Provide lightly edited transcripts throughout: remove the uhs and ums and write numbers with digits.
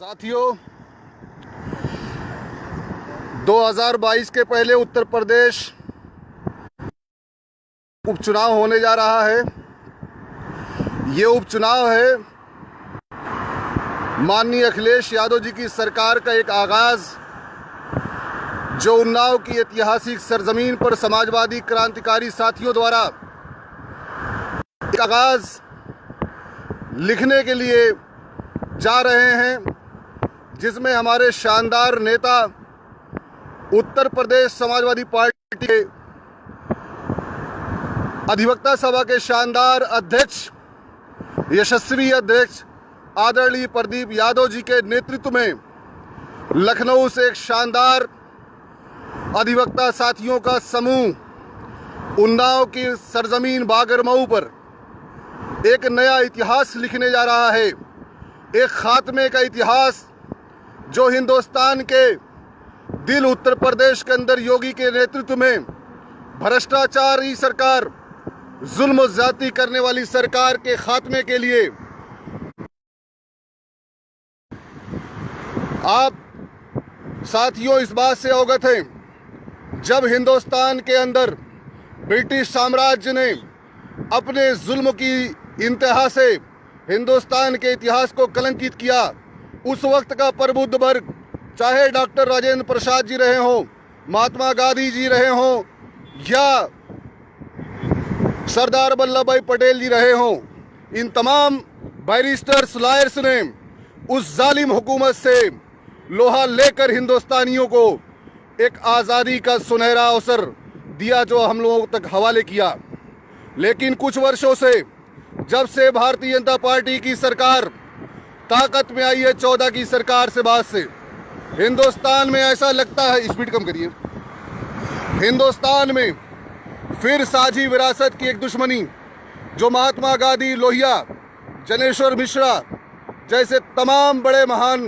साथियों, 2022 के पहले उत्तर प्रदेश उपचुनाव होने जा रहा है। ये उपचुनाव है माननीय अखिलेश यादव जी की सरकार का एक आगाज़, जो उन्नाव की ऐतिहासिक सरजमीन पर समाजवादी क्रांतिकारी साथियों द्वारा एक आगाज़ लिखने के लिए जा रहे हैं, जिसमें हमारे शानदार नेता उत्तर प्रदेश समाजवादी पार्टी के अधिवक्ता सभा के शानदार अध्यक्ष, यशस्वी अध्यक्ष आदरणीय प्रदीप यादव जी के नेतृत्व में लखनऊ से एक शानदार अधिवक्ता साथियों का समूह उन्नाव की सरजमीन बागरमऊ पर एक नया इतिहास लिखने जा रहा है। एक खात्मे का इतिहास जो हिंदुस्तान के दिल उत्तर प्रदेश के अंदर योगी के नेतृत्व में भ्रष्टाचारी सरकार, जुल्म ज्यादती करने वाली सरकार के खात्मे के लिए आप साथियों इस बात से अवगत हैं, जब हिंदुस्तान के अंदर ब्रिटिश साम्राज्य ने अपने जुल्म की इंतहा से हिंदुस्तान के इतिहास को कलंकित किया, उस वक्त का प्रबुद्ध वर्ग, चाहे डॉक्टर राजेंद्र प्रसाद जी रहे हों, महात्मा गांधी जी रहे हों या सरदार वल्लभ भाई पटेल जी रहे हों, इन तमाम बैरिस्टर्स लॉयर्स ने उस जालिम हुकूमत से लोहा लेकर हिंदुस्तानियों को एक आज़ादी का सुनहरा अवसर दिया, जो हम लोगों तक हवाले किया। लेकिन कुछ वर्षों से, जब से भारतीय जनता पार्टी की सरकार ताकत में आई है, 14 की सरकार से बाद से, हिंदुस्तान में ऐसा लगता है, स्पीड कम करिए, हिंदुस्तान में फिर साझी विरासत की एक दुश्मनी, जो महात्मा गांधी, लोहिया, जनेश्वर मिश्रा जैसे तमाम बड़े महान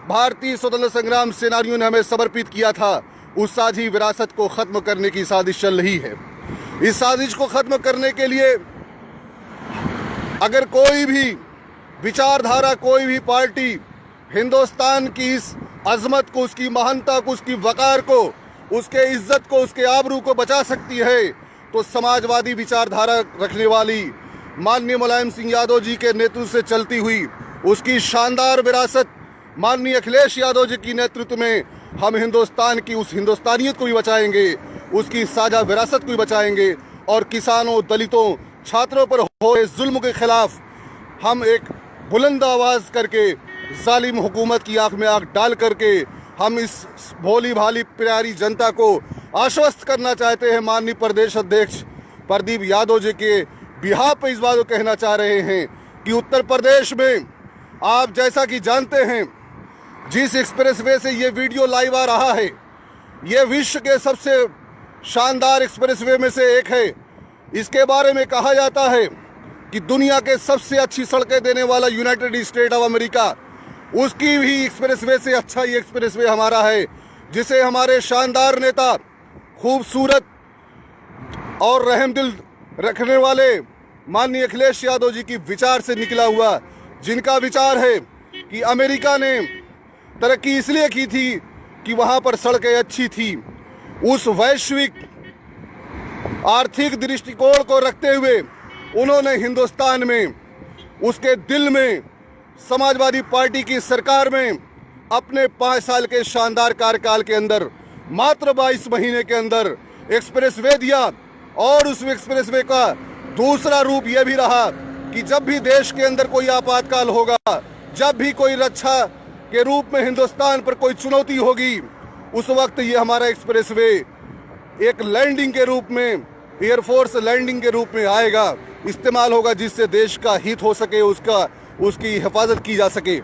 भारतीय स्वतंत्र संग्राम सेनानियों ने हमें समर्पित किया था, उस साझी विरासत को खत्म करने की साजिश चल रही है। इस साजिश को खत्म करने के लिए अगर कोई भी विचारधारा, कोई भी पार्टी हिंदुस्तान की इस अजमत को, उसकी महानता को, उसकी वकार को, उसके इज्जत को, उसके आबरू को बचा सकती है, तो समाजवादी विचारधारा रखने वाली माननीय मुलायम सिंह यादव जी के नेतृत्व से चलती हुई उसकी शानदार विरासत माननीय अखिलेश यादव जी की नेतृत्व में हम हिंदुस्तान की उस हिंदुस्तानियत को भी बचाएंगे, उसकी साझा विरासत को भी बचाएंगे, और किसानों, दलितों, छात्रों पर हो रहे जुल्म के खिलाफ हम एक बुलंद आवाज़ करके जालिम हुकूमत की आंख में आंख डाल करके हम इस भोली भाली प्यारी जनता को आश्वस्त करना चाहते हैं। माननीय प्रदेश अध्यक्ष प्रदीप यादव जी के बिहाफ पे इस बात को कहना चाह रहे हैं कि उत्तर प्रदेश में आप जैसा कि जानते हैं, जिस एक्सप्रेसवे से ये वीडियो लाइव आ रहा है, ये विश्व के सबसे शानदार एक्सप्रेसवे में से एक है। इसके बारे में कहा जाता है कि दुनिया के सबसे अच्छी सड़कें देने वाला यूनाइटेड स्टेट ऑफ अमेरिका, उसकी भी एक्सप्रेसवे से अच्छा ये एक्सप्रेसवे हमारा है, जिसे हमारे शानदार नेता, खूबसूरत और रहमदिल रखने वाले माननीय अखिलेश यादव जी की विचार से निकला हुआ, जिनका विचार है कि अमेरिका ने तरक्की इसलिए की थी कि वहाँ पर सड़कें अच्छी थी। उस वैश्विक आर्थिक दृष्टिकोण को रखते हुए उन्होंने हिंदुस्तान में, उसके दिल में, समाजवादी पार्टी की सरकार में अपने 5 साल के शानदार कार्यकाल के अंदर मात्र 22 महीने के अंदर एक्सप्रेसवे दिया। और उस एक्सप्रेसवे का दूसरा रूप यह भी रहा कि जब भी देश के अंदर कोई आपातकाल होगा, जब भी कोई रक्षा के रूप में हिंदुस्तान पर कोई चुनौती होगी, उस वक्त ये हमारा एक्सप्रेसवे एक लैंडिंग के रूप में, एयरफोर्स लैंडिंग के रूप में आएगा, इस्तेमाल होगा, जिससे देश का हित हो सके, उसकी हिफाजत की जा सके।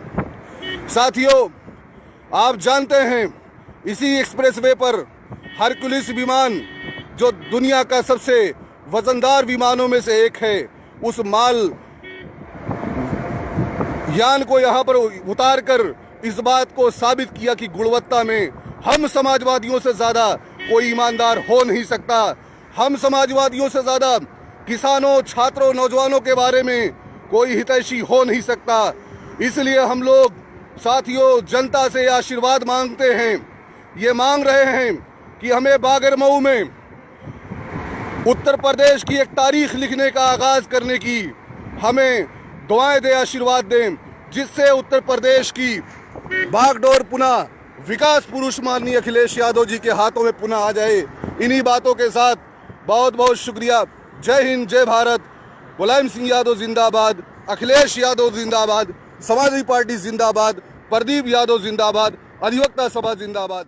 साथियों, आप जानते हैं इसी एक्सप्रेसवे पर हरकुलिस विमान, जो दुनिया का सबसे वजनदार विमानों में से एक है, उस माल यान को यहाँ पर उतार कर इस बात को साबित किया कि गुणवत्ता में हम समाजवादियों से ज़्यादा कोई ईमानदार हो नहीं सकता। हम समाजवादियों से ज़्यादा किसानों, छात्रों, नौजवानों के बारे में कोई हितैषी हो नहीं सकता। इसलिए हम लोग साथियों, जनता से आशीर्वाद मांगते हैं। ये मांग रहे हैं कि हमें बागरमऊ में उत्तर प्रदेश की एक तारीख लिखने का आगाज करने की हमें दुआएं दे, आशीर्वाद दें, जिससे उत्तर प्रदेश की बागडोर पुनः विकास पुरुष माननीय अखिलेश यादव जी के हाथों में पुनः आ जाए। इन्हीं बातों के साथ बहुत बहुत शुक्रिया। जय हिंद, जय भारत। मुलायम सिंह यादव जिंदाबाद, अखिलेश यादव जिंदाबाद, समाजवादी पार्टी जिंदाबाद, प्रदीप यादव जिंदाबाद, अधिवक्ता सभा जिंदाबाद।